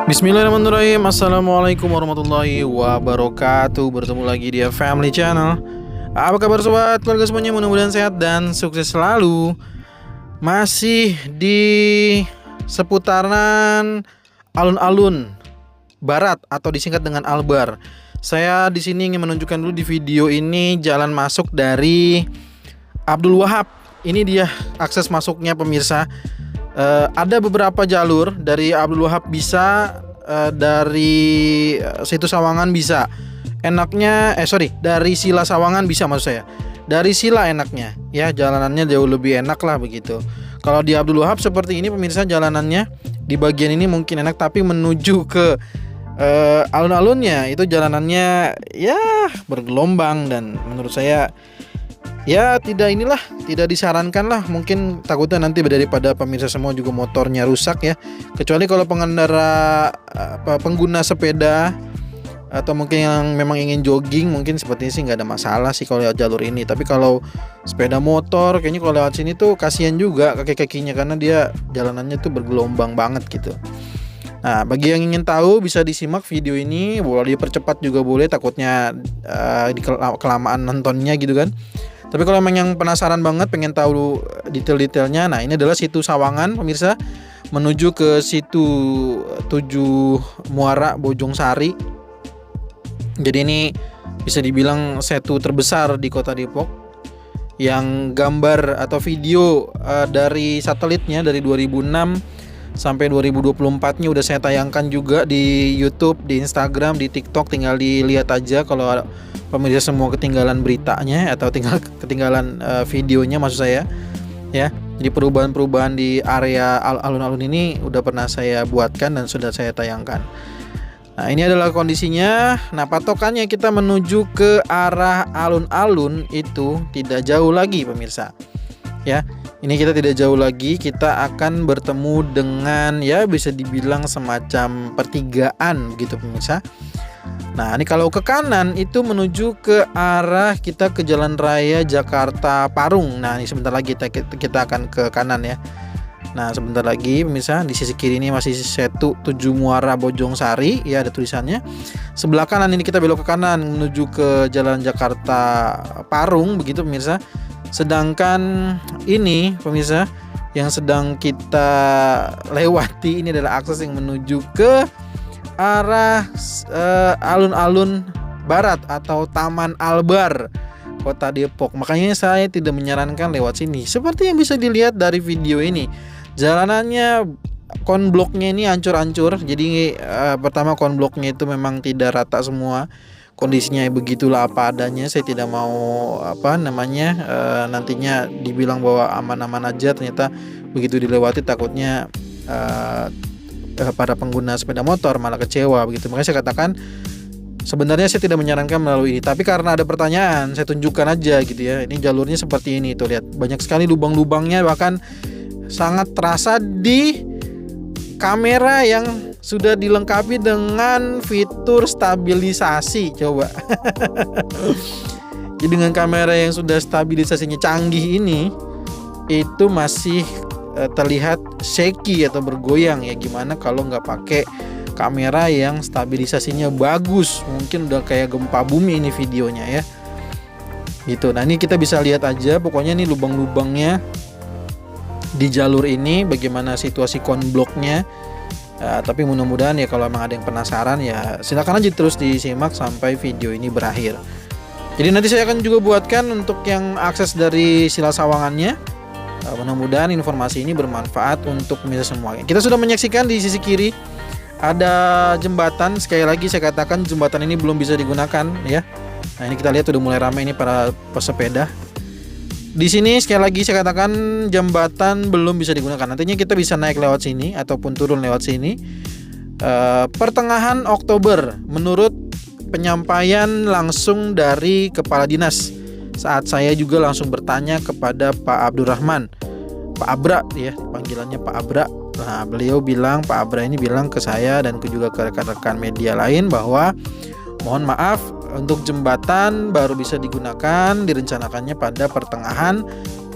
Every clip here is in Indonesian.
Bismillahirrahmanirrahim. Assalamualaikum warahmatullahi wabarakatuh. Bertemu lagi di Family Channel. Apa kabar sobat, keluarga semuanya, mudah-mudahan sehat dan sukses selalu. Masih di seputaran alun-alun barat atau disingkat dengan Albar. Saya di sini ingin menunjukkan dulu di video ini jalan masuk dari Abdul Wahab. Ini dia akses masuknya pemirsa. Ada beberapa jalur dari Abdul Wahab bisa, dari situ Sawangan bisa. Enaknya dari Sila Sawangan bisa maksud saya. Dari Sila enaknya ya, jalanannya jauh lebih enak lah begitu. Kalau di Abdul Wahab seperti ini pemirsa, jalanannya di bagian ini mungkin enak, tapi menuju ke alun-alunnya itu jalanannya ya bergelombang, dan menurut saya ya tidak disarankan lah. Mungkin takutnya nanti daripada pemirsa semua juga motornya rusak ya. Kecuali kalau pengguna sepeda atau mungkin yang memang ingin jogging, mungkin seperti ini sih nggak ada masalah sih kalau lewat jalur ini. Tapi kalau sepeda motor kayaknya kalau lewat sini tuh kasihan juga kaki-kakinya, karena dia jalanannya tuh bergelombang banget gitu. Nah, bagi yang ingin tahu bisa disimak video ini, boleh dipercepat juga boleh, takutnya kelamaan nontonnya gitu kan. Tapi kalau memang yang penasaran banget pengen tahu detail-detailnya, nah ini adalah situ Sawangan pemirsa, menuju ke situ Tujuh Muara Bojongsari. Jadi ini bisa dibilang setu terbesar di kota Depok, yang gambar atau video dari satelitnya dari 2006 sampai 2024-nya udah saya tayangkan juga di YouTube, di Instagram, di TikTok. Tinggal dilihat aja kalau pemirsa semua ketinggalan beritanya atau ketinggalan videonya maksud saya ya. Jadi perubahan-perubahan di area alun-alun ini udah pernah saya buatkan dan sudah saya tayangkan. Nah, ini adalah kondisinya. Nah, patokannya kita menuju ke arah alun-alun itu tidak jauh lagi pemirsa ya. Ini kita tidak jauh lagi, kita akan bertemu dengan ya bisa dibilang semacam pertigaan begitu pemirsa. Nah, ini kalau ke kanan itu menuju ke arah kita ke Jalan Raya Jakarta Parung. Nah, ini sebentar lagi kita akan ke kanan ya. Nah, sebentar lagi pemirsa, di sisi kiri ini masih setu Tujuh Muara Bojongsari ya, ada tulisannya. Sebelah kanan ini kita belok ke kanan menuju ke Jalan Jakarta Parung begitu pemirsa. Sedangkan ini pemirsa yang sedang kita lewati ini adalah akses yang menuju ke arah alun-alun barat atau Taman Albar Kota Depok. Makanya saya tidak menyarankan lewat sini. Seperti yang bisa dilihat dari video ini, jalanannya konbloknya ini hancur-hancur. Jadi pertama konbloknya itu memang tidak rata semua. Kondisinya begitulah apa adanya. Saya tidak mau nantinya dibilang bahwa aman-aman aja, ternyata begitu dilewati takutnya para pengguna sepeda motor malah kecewa begitu. Makanya saya katakan sebenarnya saya tidak menyarankan melalui ini, tapi karena ada pertanyaan saya tunjukkan aja gitu ya. Ini jalurnya seperti ini tuh, lihat banyak sekali lubang-lubangnya, bahkan sangat terasa di kamera yang sudah dilengkapi dengan fitur stabilisasi. Coba jadi dengan kamera yang sudah stabilisasinya canggih ini, itu masih terlihat shaky atau bergoyang ya. Gimana kalau nggak pakai kamera yang stabilisasinya bagus, mungkin udah kayak gempa bumi ini videonya ya gitu. Nah, ini kita bisa lihat aja pokoknya nih lubang-lubangnya di jalur ini, bagaimana situasi konbloknya. Tapi mudah-mudahan ya kalau memang ada yang penasaran ya silakan aja terus disimak sampai video ini berakhir. Jadi nanti saya akan juga buatkan untuk yang akses dari Sila Sawangannya. Mudah-mudahan informasi ini bermanfaat untuk pemirsa semua. Kita sudah menyaksikan di sisi kiri ada jembatan. Sekali lagi saya katakan jembatan ini belum bisa digunakan ya. Nah, ini kita lihat udah mulai ramai ini para pesepeda. Di sini sekali lagi saya katakan jembatan belum bisa digunakan. Nantinya kita bisa naik lewat sini ataupun turun lewat sini. Pertengahan Oktober menurut penyampaian langsung dari Kepala Dinas. Saat saya juga langsung bertanya kepada Pak Abdurrahman, Pak Abra ya, panggilannya Pak Abra. Nah, beliau bilang, Pak Abra ini bilang ke saya dan juga ke rekan-rekan media lain bahwa mohon maaf, untuk jembatan baru bisa digunakan direncanakannya pada pertengahan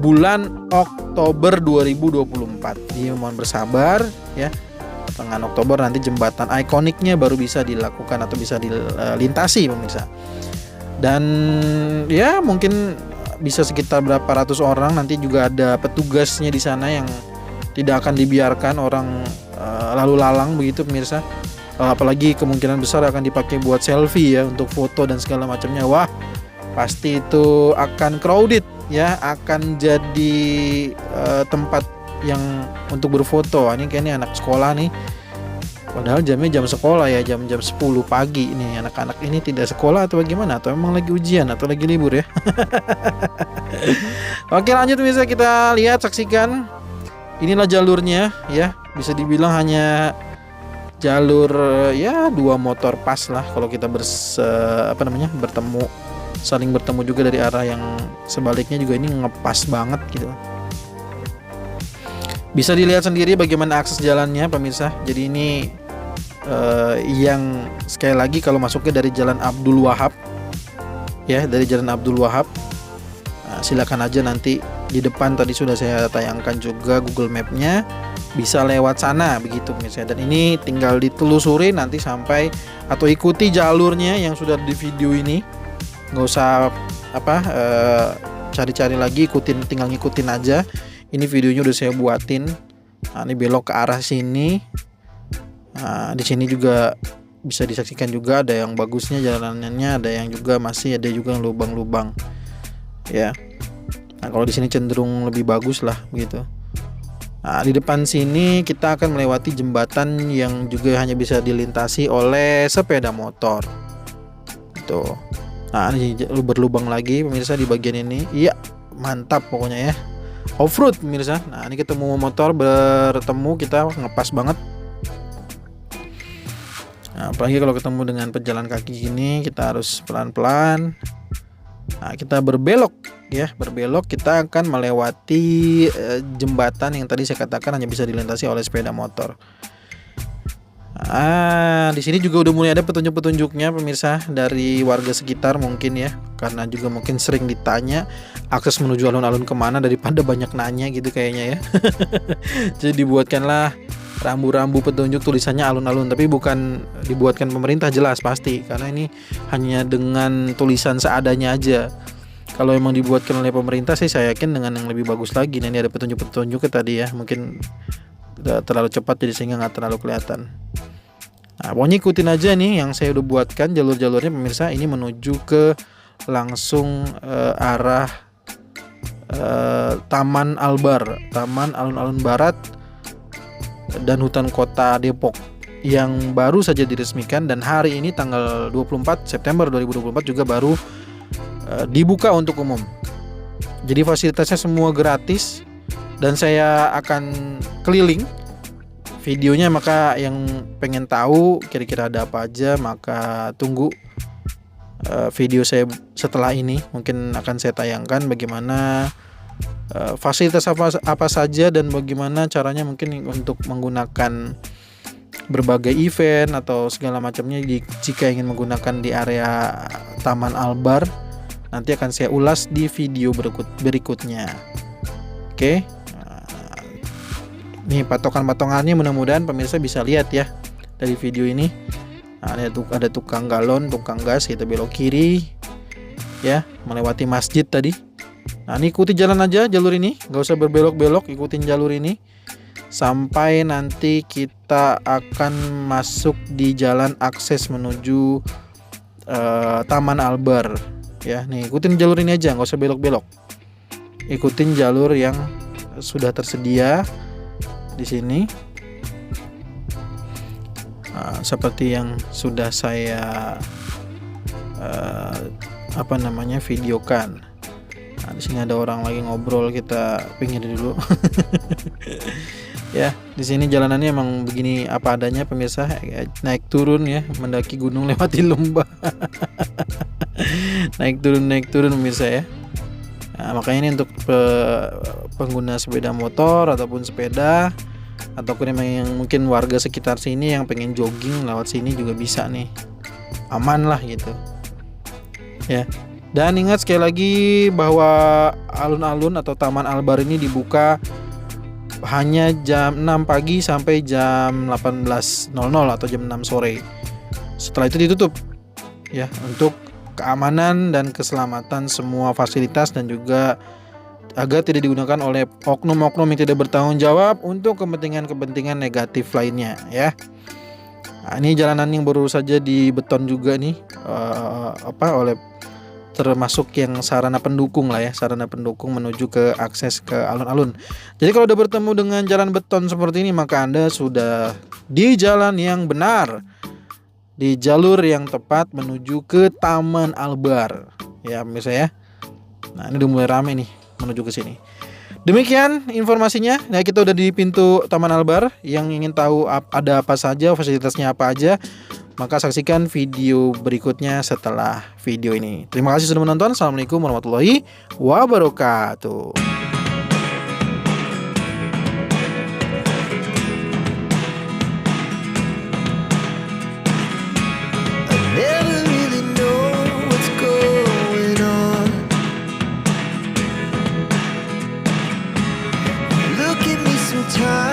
bulan Oktober 2024. Jadi mohon bersabar ya. pertengahan Oktober nanti jembatan ikoniknya baru bisa dilakukan atau bisa dilintasi pemirsa. Dan ya mungkin bisa sekitar berapa ratus orang, nanti juga ada petugasnya di sana yang tidak akan dibiarkan orang lalu lalang begitu pemirsa. Apalagi kemungkinan besar akan dipakai buat selfie ya, untuk foto dan segala macamnya. Wah, pasti itu akan crowded ya, akan jadi tempat yang untuk berfoto. Ini kayaknya anak sekolah nih, padahal jamnya jam sekolah ya, jam 10 pagi. Ini anak-anak ini tidak sekolah atau bagaimana, atau memang lagi ujian atau lagi libur ya. Oke, lanjut bisa kita lihat, saksikan. Inilah jalurnya ya, bisa dibilang hanya jalur ya 2 motor pas lah kalau kita bertemu, saling bertemu juga dari arah yang sebaliknya juga. Ini ngepas banget gitu. Bisa dilihat sendiri bagaimana akses jalannya pemirsa. Jadi ini yang sekali lagi kalau masuknya dari Jalan Abdul Wahab ya, dari Jalan Abdul Wahab. Silakan aja, nanti di depan tadi sudah saya tayangkan juga Google Map-nya, bisa lewat sana begitu pemirsa. Dan ini tinggal ditelusuri nanti sampai, atau ikuti jalurnya yang sudah di video ini. Nggak usah cari-cari lagi, tinggal ngikutin aja. Ini videonya udah saya buatin. Nah, ini belok ke arah sini. Nah, di sini juga bisa disaksikan juga, ada yang bagusnya jalanannya, ada yang juga masih ada juga yang lubang-lubang. Ya. Nah, kalau di sini cenderung lebih bagus lah begitu. Nah, di depan sini kita akan melewati jembatan yang juga hanya bisa dilintasi oleh sepeda motor. Tuh. Nah, ini berlubang lagi pemirsa di bagian ini. Iya, mantap pokoknya ya. Off-road pemirsa. Nah, ini ketemu motor bertemu, kita ngepas banget. Nah, apalagi kalau ketemu dengan pejalan kaki gini, kita harus pelan-pelan. Nah, kita berbelok ya, kita akan melewati jembatan yang tadi saya katakan hanya bisa dilintasi oleh sepeda motor. Di sini juga udah mulai ada petunjuk-petunjuknya pemirsa dari warga sekitar mungkin ya, karena juga mungkin sering ditanya akses menuju alun-alun kemana daripada banyak nanya gitu kayaknya ya. Jadi dibuatkanlah rambu-rambu petunjuk tulisannya alun-alun, tapi bukan dibuatkan pemerintah jelas pasti, karena ini hanya dengan tulisan seadanya aja. Kalau emang dibuatkan oleh pemerintah sih saya yakin dengan yang lebih bagus lagi. Nah, ini ada petunjuk-petunjuknya tadi ya, mungkin terlalu cepat jadi sehingga nggak terlalu kelihatan. Nah, pokoknya ikutin aja nih yang saya udah buatkan jalur-jalurnya pemirsa. Ini menuju ke langsung arah Taman Albar, Taman Alun-Alun Barat dan Hutan Kota Depok, yang baru saja diresmikan, dan hari ini tanggal 24 September 2024 juga baru dibuka untuk umum. Jadi fasilitasnya semua gratis, dan saya akan keliling videonya, maka yang pengen tahu kira-kira ada apa aja, maka tunggu video saya setelah ini. Mungkin akan saya tayangkan bagaimana fasilitas apa saja dan bagaimana caranya mungkin untuk menggunakan berbagai event atau segala macamnya jika ingin menggunakan di area Taman Albar. Nanti akan saya ulas di video berikutnya. Oke. Nih patokan-patokannya mudah-mudahan pemirsa bisa lihat ya dari video ini. Nah, ada tukang galon, tukang gas, kita belok kiri ya, melewati masjid tadi. Nah, ini ikuti jalan aja jalur ini, nggak usah berbelok-belok, ikutin jalur ini sampai nanti kita akan masuk di jalan akses menuju Taman Albar ya. Nih ikutin jalur ini aja, nggak usah belok-belok, ikutin jalur yang sudah tersedia di sini. Seperti yang sudah saya videokan. Nah, di sini ada orang lagi ngobrol, kita pinggir dulu. Ya, di sini jalanannya emang begini apa adanya pemirsa, naik turun ya, mendaki gunung lewati lembah. naik turun pemirsa ya. Nah, makanya ini untuk pengguna sepeda motor ataupun sepeda, ataupun yang mungkin warga sekitar sini yang pengen jogging lewat sini juga bisa nih, aman lah gitu ya. Dan ingat sekali lagi bahwa alun-alun atau Taman Albar ini dibuka hanya jam 6 pagi sampai jam 18.00 atau jam 6 sore. Setelah itu ditutup ya, untuk keamanan dan keselamatan semua fasilitas dan juga agar tidak digunakan oleh oknum-oknum yang tidak bertanggung jawab untuk kepentingan-kepentingan negatif lainnya ya. Nah, ini jalanan yang baru saja dibeton juga nih oleh termasuk yang sarana pendukung lah ya, sarana pendukung menuju ke akses ke alun-alun. Jadi kalau udah bertemu dengan jalan beton seperti ini, maka Anda sudah di jalan yang benar, di jalur yang tepat menuju ke Taman Albar ya pemirsa ya. Nah ini udah mulai rame nih menuju ke sini. Demikian informasinya. Nah kita udah di pintu Taman Albar. Yang ingin tahu ada apa saja, fasilitasnya apa aja, maka saksikan video berikutnya setelah video ini. Terima kasih sudah menonton. Assalamualaikum warahmatullahi wabarakatuh. Time